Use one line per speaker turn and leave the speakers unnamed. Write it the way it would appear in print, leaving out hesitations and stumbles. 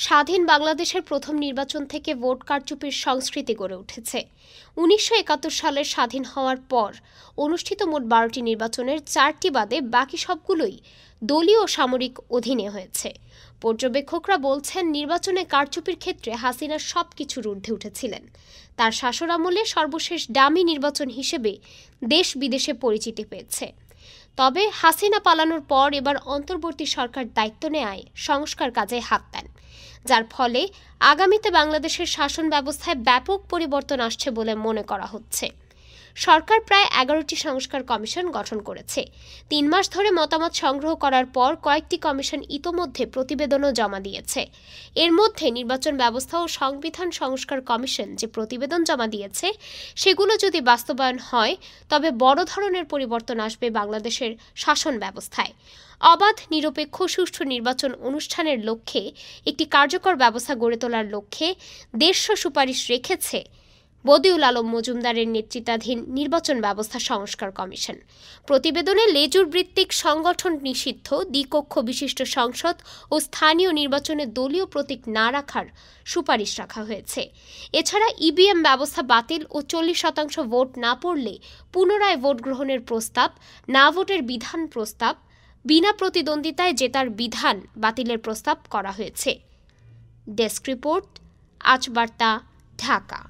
স্বাধীন বাংলাদেশের প্রথম নির্বাচন থেকে ভোট কারচুপির সংস্কৃতি গড়ে উঠেছে। ১৯৭১ সালের স্বাধীন হওয়ার পর অনুষ্ঠিত মোট ১২টি নির্বাচনের ৪টি বাদে বাকি সবগুলোই দলীয় ও সামরিক অধীনে হয়েছে। পর্যবেক্ষকরা বলছেন, নির্বাচনে কারচুপির ক্ষেত্রে হাসিনা সবকিছুর ঊর্ধ্বে উঠেছিলেন। তার শাসনামলে সর্বশেষ ডামি নির্বাচন হিসেবে দেশ বিদেশে পরিচিতি পেয়েছে। তবে হাসিনা পালানোর পর এবার অন্তর্বর্তী সরকার দায়িত্ব নেয় সংস্কার কাজে হাত দেন, যার ফলে আগামীতে বাংলাদেশের শাসন ব্যবস্থায় ব্যাপক পরিবর্তন আসছে বলে মনে করা হচ্ছে। সরকার প্রায় ১১টি সংস্কার কমিশন গঠন করেছে। ৩ মাস ধরে মতামত সংগ্রহ করার পর কয়েকটি কমিশন ইতোমধ্যে প্রতিবেদনও জমা দিয়েছে। এর মধ্যে নির্বাচন ব্যবস্থা ও সংবিধান সংস্কার কমিশন যে প্রতিবেদন জমা দিয়েছে, সেগুলো যদি বাস্তবায়ন হয় তবে বড় ধরনের পরিবর্তন আসবে বাংলাদেশের শাসন ব্যবস্থায়। অবাধ, নিরপেক্ষ, সুষ্ঠু নির্বাচন অনুষ্ঠানের লক্ষ্যে একটি কার্যকর ব্যবস্থা গড়ে তোলার লক্ষ্যে ১৫০ সুপারিশ রেখেছে বদিউল আলম মজুমদারের নেতৃত্বাধীন নির্বাচন ব্যবস্থা সংস্কার কমিশন। প্রতিবেদনে লেজুর ভিত্তিক সংগঠন নিষিদ্ধ, দ্বিকক্ষ বিশিষ্ট সংসদ ও স্থানীয় নির্বাচনে দলীয় প্রতীক না রাখার সুপারিশ রাখা হয়েছে। এছাড়া ইভিএম ব্যবস্থা বাতিল ও ৪০% ভোট না পড়লে পুনরায় ভোট গ্রহণের প্রস্তাব, না ভোটের বিধান প্রস্তাব, বিনা প্রতিদ্বন্দ্বিতায় জেতার বিধান বাতিলের প্রস্তাব করা হয়েছে। ডেস্ক রিপোর্ট, আজ বার্তা, ঢাকা।